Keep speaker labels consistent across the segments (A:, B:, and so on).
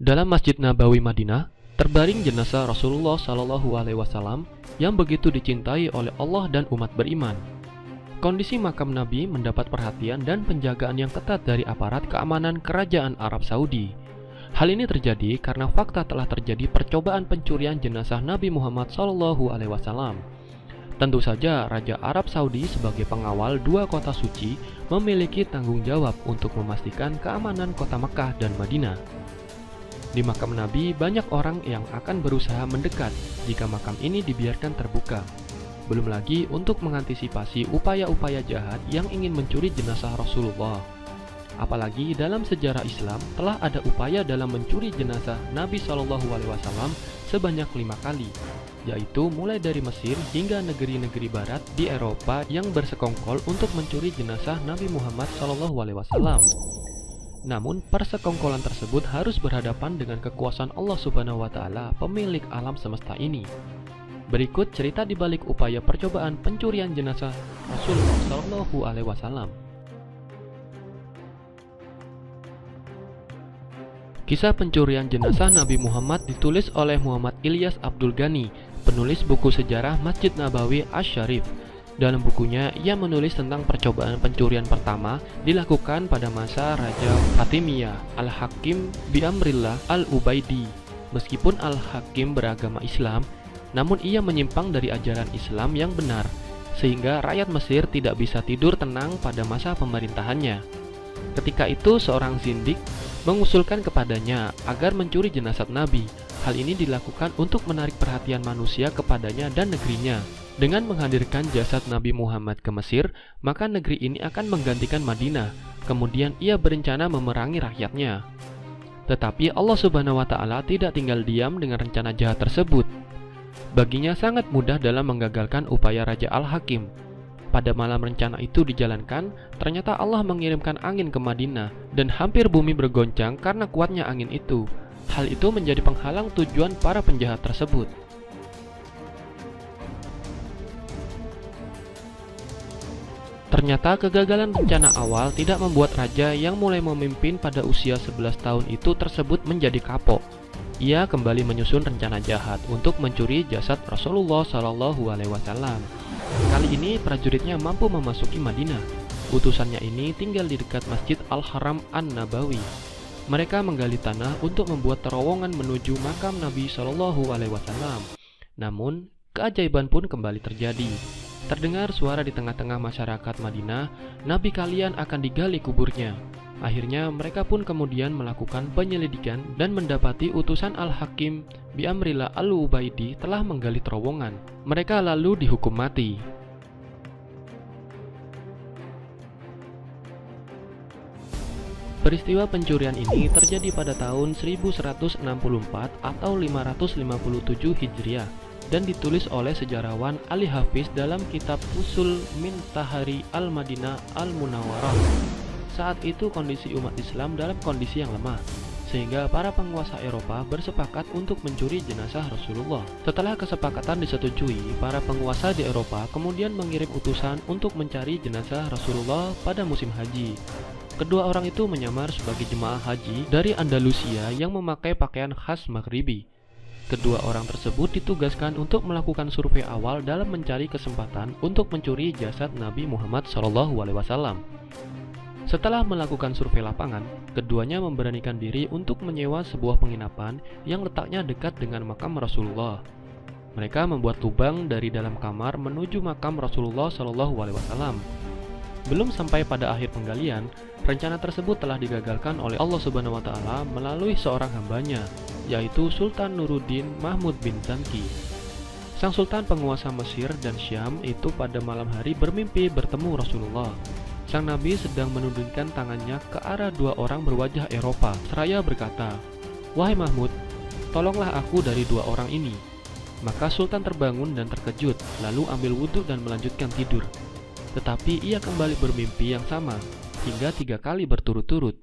A: Dalam Masjid Nabawi Madinah, terbaring jenazah Rasulullah SAW yang begitu dicintai oleh Allah dan umat beriman. Kondisi makam Nabi mendapat perhatian dan penjagaan yang ketat dari aparat keamanan Kerajaan Arab Saudi. Hal ini terjadi karena fakta telah terjadi percobaan pencurian jenazah Nabi Muhammad SAW. Tentu saja Raja Arab Saudi sebagai pengawal dua kota suci memiliki tanggung jawab untuk memastikan keamanan kota Mekah dan Madinah. Di makam Nabi, banyak orang yang akan berusaha mendekat jika makam ini dibiarkan terbuka. Belum lagi untuk mengantisipasi upaya-upaya jahat yang ingin mencuri jenazah Rasulullah. Apalagi dalam sejarah Islam telah ada upaya dalam mencuri jenazah Nabi SAW sebanyak 5 kali, yaitu mulai dari Mesir hingga negeri-negeri barat di Eropa yang bersekongkol untuk mencuri jenazah Nabi Muhammad SAW. Namun, persekongkolan tersebut harus berhadapan dengan kekuasaan Allah Subhanahu wa Ta'ala, pemilik alam semesta ini. Berikut cerita di balik upaya percobaan pencurian jenazah Rasulullah SAW. Kisah pencurian jenazah Nabi Muhammad ditulis oleh Muhammad Ilyas Abdul Ghani, penulis buku sejarah Masjid Nabawi Asy-Syarif. Dalam bukunya, ia menulis tentang percobaan pencurian pertama dilakukan pada masa Raja Fatimiyah Al-Hakim Bi'amrillah Al-Ubaidi. Meskipun Al-Hakim beragama Islam, namun ia menyimpang dari ajaran Islam yang benar, sehingga rakyat Mesir tidak bisa tidur tenang pada masa pemerintahannya. Ketika itu, seorang zindik mengusulkan kepadanya agar mencuri jenazah Nabi. Hal ini dilakukan untuk menarik perhatian manusia kepadanya dan negerinya. Dengan menghadirkan jasad Nabi Muhammad ke Mesir, maka negeri ini akan menggantikan Madinah. Kemudian ia berencana memerangi rakyatnya. Tetapi Allah Subhanahu wa Ta'ala tidak tinggal diam dengan rencana jahat tersebut. Baginya sangat mudah dalam menggagalkan upaya Raja Al-Hakim. Pada malam rencana itu dijalankan, ternyata Allah mengirimkan angin ke Madinah dan hampir bumi bergoncang karena kuatnya angin itu. Hal itu menjadi penghalang tujuan para penjahat tersebut. Ternyata kegagalan rencana awal tidak membuat raja yang mulai memimpin pada usia 11 tahun itu tersebut menjadi kapok. Ia kembali menyusun rencana jahat untuk mencuri jasad Rasulullah SAW. Kali ini prajuritnya mampu memasuki Madinah. Utusannya ini tinggal di dekat Masjid Al-Haram An-Nabawi. Mereka menggali tanah untuk membuat terowongan menuju makam Nabi SAW. Namun, keajaiban pun kembali terjadi. Terdengar suara di tengah-tengah masyarakat Madinah, Nabi kalian akan digali kuburnya. Akhirnya mereka pun kemudian melakukan penyelidikan dan mendapati utusan Al-Hakim Bi'amrillah Al-Ubaidi telah menggali terowongan. Mereka lalu dihukum mati. Peristiwa pencurian ini terjadi pada tahun 1164 atau 557 Hijriah dan ditulis oleh sejarawan Ali Hafiz dalam kitab Usul min Tahari Al-Madinah Al-Munawwarah. Saat itu kondisi umat Islam dalam kondisi yang lemah, sehingga para penguasa Eropa bersepakat untuk mencuri jenazah Rasulullah. Setelah kesepakatan disetujui, para penguasa di Eropa kemudian mengirim utusan untuk mencari jenazah Rasulullah pada musim haji. Kedua orang itu menyamar sebagai jemaah haji dari Andalusia yang memakai pakaian khas Maghribi. Kedua orang tersebut ditugaskan untuk melakukan survei awal dalam mencari kesempatan untuk mencuri jasad Nabi Muhammad SAW. Setelah melakukan survei lapangan, keduanya memberanikan diri untuk menyewa sebuah penginapan yang letaknya dekat dengan makam Rasulullah. Mereka membuat lubang dari dalam kamar menuju makam Rasulullah SAW. Belum sampai pada akhir penggalian, rencana tersebut telah digagalkan oleh Allah Subhanahu wa Ta'ala melalui seorang hambanya, yaitu Sultan Nuruddin Mahmud bin Zanki. Sang sultan penguasa Mesir dan Syam itu pada malam hari bermimpi bertemu Rasulullah. Sang Nabi sedang menundukkan tangannya ke arah dua orang berwajah Eropa, seraya berkata, "Wahai Mahmud, tolonglah aku dari dua orang ini." Maka Sultan terbangun dan terkejut, lalu ambil wudhu dan melanjutkan tidur. Tetapi ia kembali bermimpi yang sama, hingga 3 kali berturut-turut.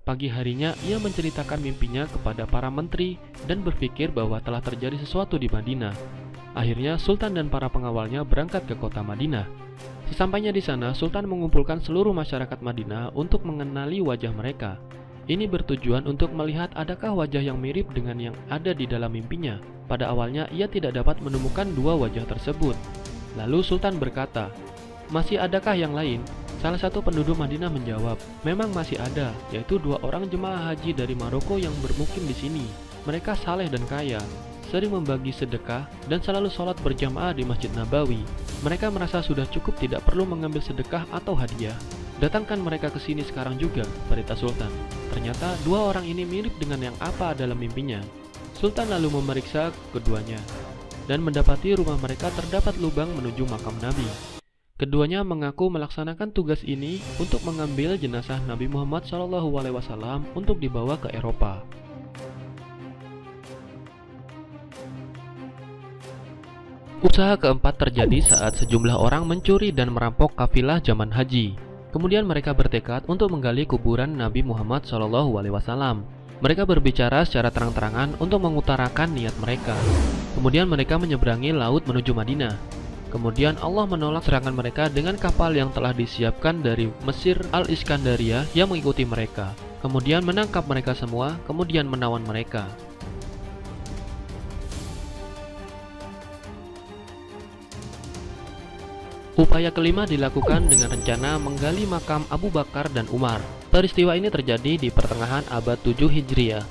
A: Pagi harinya ia menceritakan mimpinya kepada para menteri dan berpikir bahwa telah terjadi sesuatu di Madinah. Akhirnya Sultan dan para pengawalnya berangkat ke kota Madinah. Sesampainya di sana, Sultan mengumpulkan seluruh masyarakat Madinah untuk mengenali wajah mereka. Ini bertujuan untuk melihat adakah wajah yang mirip dengan yang ada di dalam mimpinya. Pada awalnya ia tidak dapat menemukan dua wajah tersebut. Lalu Sultan berkata, "Masih adakah yang lain?" Salah satu penduduk Madinah menjawab, "Memang masih ada, yaitu dua orang jemaah haji dari Maroko yang bermukim di sini. Mereka saleh dan kaya, sering membagi sedekah dan selalu sholat berjamaah di Masjid Nabawi. Mereka merasa sudah cukup, tidak perlu mengambil sedekah atau hadiah. Datangkan mereka ke sini sekarang juga," perintah Sultan. Ternyata dua orang ini mirip dengan yang apa dalam mimpinya. Sultan lalu memeriksa keduanya dan mendapati rumah mereka terdapat lubang menuju makam Nabi. Keduanya mengaku melaksanakan tugas ini untuk mengambil jenazah Nabi Muhammad SAW untuk dibawa ke Eropa. Usaha keempat terjadi saat sejumlah orang mencuri dan merampok kafilah zaman haji. Kemudian mereka bertekad untuk menggali kuburan Nabi Muhammad SAW. Mereka berbicara secara terang-terangan untuk mengutarakan niat mereka. Kemudian mereka menyeberangi laut menuju Madinah. Kemudian Allah menolak serangan mereka dengan kapal yang telah disiapkan dari Mesir Al-Iskandaria yang mengikuti mereka. Kemudian menangkap mereka semua, kemudian menawan mereka. Upaya kelima dilakukan dengan rencana menggali makam Abu Bakar dan Umar. Peristiwa ini terjadi di pertengahan abad 7 Hijriah.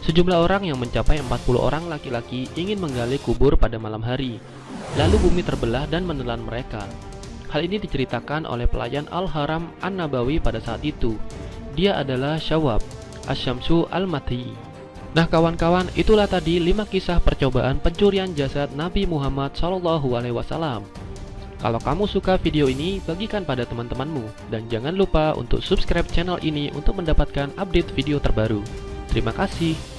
A: Sejumlah orang yang mencapai 40 orang laki-laki ingin menggali kubur pada malam hari. Lalu bumi terbelah dan menelan mereka. Hal ini diceritakan oleh pelayan Al-Haram An-Nabawi pada saat itu. Dia adalah Syawab Asy-Syamsu Al-Mati. Nah kawan-kawan, itulah tadi 5 kisah percobaan pencurian jasad Nabi Muhammad SAW. Kalau kamu suka video ini, bagikan pada teman-temanmu. Dan jangan lupa untuk subscribe channel ini untuk mendapatkan update video terbaru. Terima kasih.